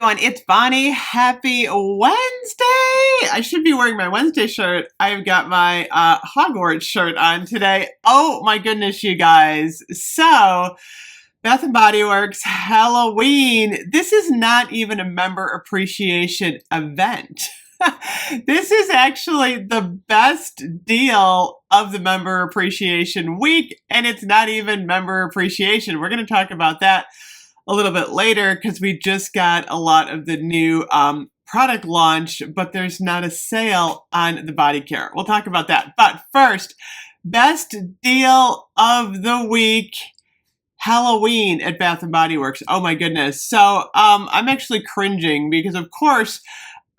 It's Bonnie. Happy Wednesday! I should be wearing my Wednesday shirt. I've got my Hogwarts shirt on today. Oh my goodness, you guys. So, Bath and Body Works Halloween. This is not even a member appreciation event. This is actually the best deal of the member appreciation week, and it's not even member appreciation. We're going to talk about that a little bit later because we just got a lot of the new product launch, but there's not a sale on the body care. We'll talk about that. But first, best deal of the week, Halloween at Bath and Body Works. Oh my goodness. So I'm actually cringing because of course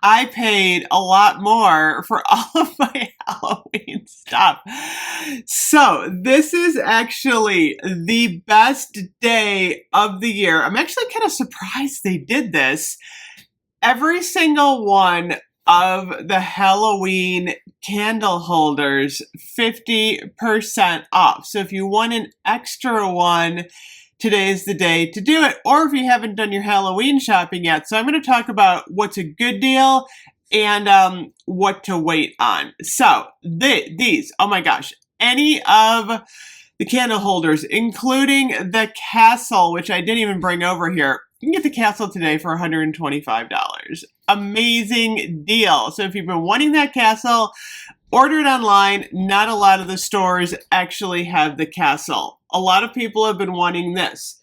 I paid a lot more for all of my Halloween stuff. So this is actually the best day of the year. I'm actually kind of surprised they did this. Every single one of the Halloween candle holders, 50% off. So if you want an extra one, today's the day to do it, or if you haven't done your Halloween shopping yet. So I'm going to talk about what's a good deal and what to wait on. So these, oh my gosh, any of the candle holders, including the Castle, which I didn't even bring over here, you can get the Castle today for $125. Amazing deal. So if you've been wanting that Castle, order it online. Not a lot of the stores actually have the Castle. A lot of people have been wanting this.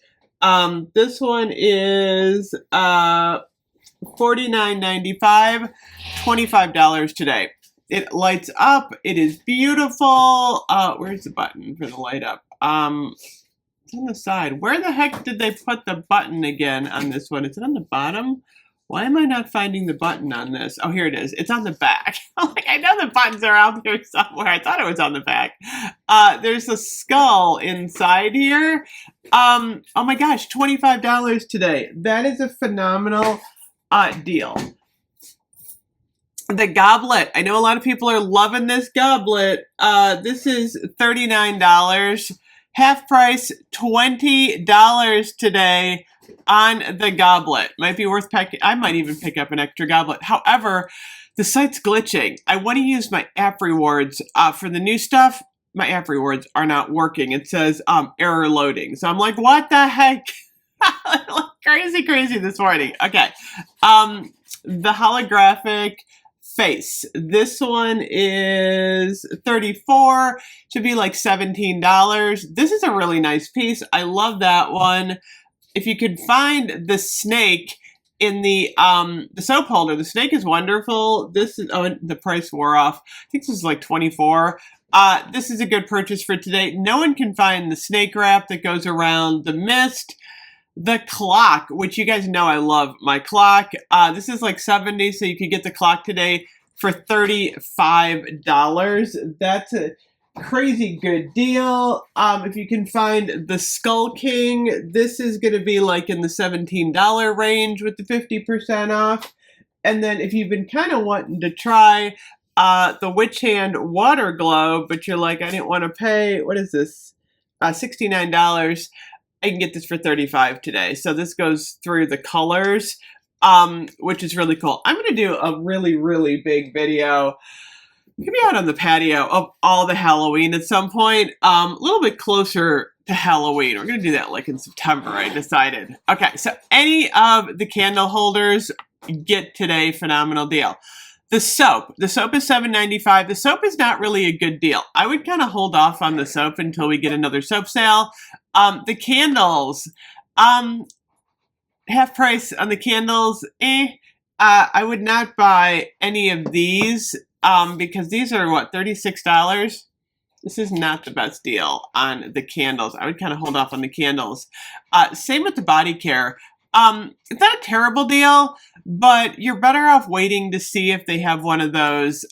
This one is $49.95, $25 today. It lights up. It is beautiful. Where's the button for the light up? It's on the side. Where the heck did they put the button again on this one? Is it on the bottom? Why am I not finding the button on this? Oh, here it is. It's on the back. Like, I know the buttons are out there somewhere. I thought it was on the back. There's a skull inside here. Oh my gosh, $25 today. That is a phenomenal deal. The goblet. I know a lot of people are loving this goblet. This is $39. Half price, $20 today on the goblet. Might be worth picking. I might even pick up an extra goblet. However, the site's glitching. I want to use my app rewards for the new stuff. My app rewards are not working. It says error loading. So I'm like, what the heck? Crazy this morning. Okay. The holographic face. This one is $34, should be like $17. This is a really nice piece. I love that one. If you could find the snake in the soap holder, the snake is wonderful. This is, oh, the price wore off. I think this is like $24. This is a good purchase for today. No one can find the snake wrap that goes around the mist. The clock, which you guys know I love my clock. This is like $70, so you could get the clock today for $35. That's a crazy good deal. If you can find the Skull King, this is going to be like in the $17 range with the 50% off. And then if you've been kind of wanting to try the Witch Hand water globe, but you're like, I didn't want to pay, what is this? $69. I can get this for $35 today. So this goes through the colors, which is really cool. I'm going to do a really big video. Maybe out on the patio of all the Halloween at some point. A little bit closer to Halloween. We're going to do that like in September, I decided. Okay, so any of the candle holders get today, phenomenal deal. The soap is $7.95. The soap is not really a good deal. I would kind of hold off on the soap until we get another soap sale. The candles, half price on the candles. I would not buy any of these because these are what, $36? This is not the best deal on the candles. I would kind of hold off on the candles. Same with the body care. It's not a terrible deal, but you're better off waiting to see if they have one of those,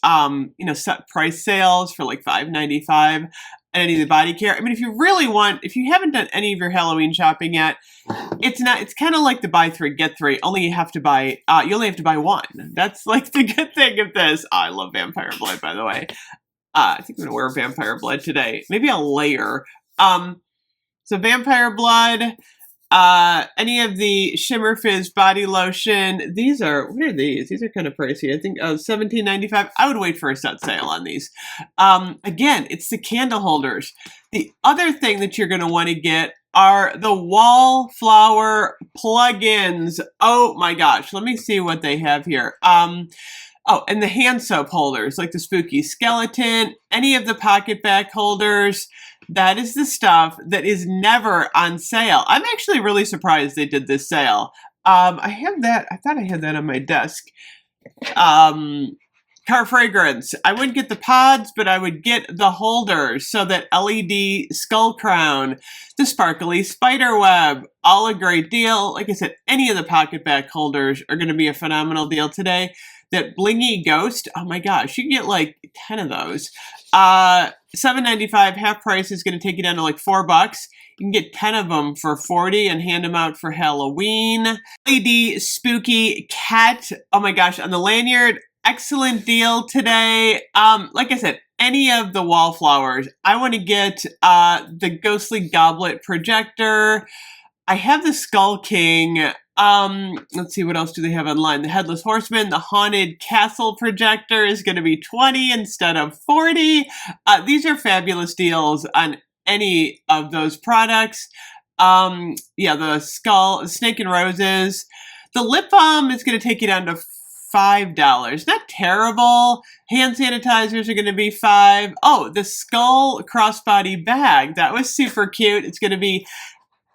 set price sales for like $5.95 at any of the body care. I mean, if you really want, if you haven't done any of your Halloween shopping yet, it's kind of like the buy three, get three, only you only have to buy one. That's like the good thing of this. Oh, I love Vampire Blood, by the way. I think I'm going to wear Vampire Blood today. Maybe a layer. So Vampire Blood, Any of the Shimmer Fizz body lotion. These are, what are these? These are kind of pricey. I think $17.95. I would wait for a set sale on these. Again, it's the candle holders. The other thing that you're going to want to get are the Wallflower plugins. Oh my gosh, let me see what they have here. Oh, and the hand soap holders, like the Spooky Skeleton, any of the pocket back holders. That is the stuff that is never on sale. I'm actually really surprised they did this sale. I have that, I thought I had that on my desk. Car Fragrance. I wouldn't get the pods, but I would get the holders. So that LED skull crown, the sparkly spider web, all a great deal. Like I said, any of the pocket back holders are going to be a phenomenal deal today. That blingy ghost, oh my gosh, you can get like 10 of those. $7.95, half price is going to take you down to like $4. You can get 10 of them for $40 and hand them out for Halloween. LED Spooky Cat, oh my gosh, on the lanyard, excellent deal today. Like I said, any of the Wallflowers. I want to get the Ghostly Goblet projector. I have the Skull King. Let's see, what else do they have online? The Headless Horseman, the Haunted Castle projector is going to be $20 instead of $40. These are fabulous deals on any of those products. Yeah, the Snake and Roses. The lip balm is going to take you down to $5. Not terrible. Hand sanitizers are going to be $5. Oh, the Skull Crossbody bag. That was super cute. It's going to be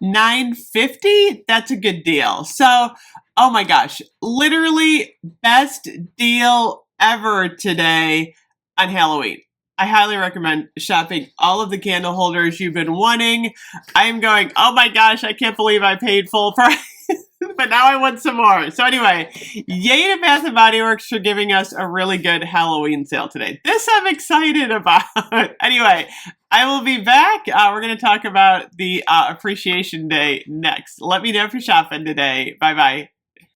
$9.50. That's a good deal. So, oh my gosh, literally best deal ever today on Halloween. I highly recommend shopping all of the candle holders you've been wanting. I am going, oh my gosh, I can't believe I paid full price. But now I want some more. So anyway, yay to Bath & Body Works for giving us a really good Halloween sale today. This I'm excited about. Anyway, I will be back. We're going to talk about the Appreciation Day next. Let me know if you're shopping today. Bye-bye.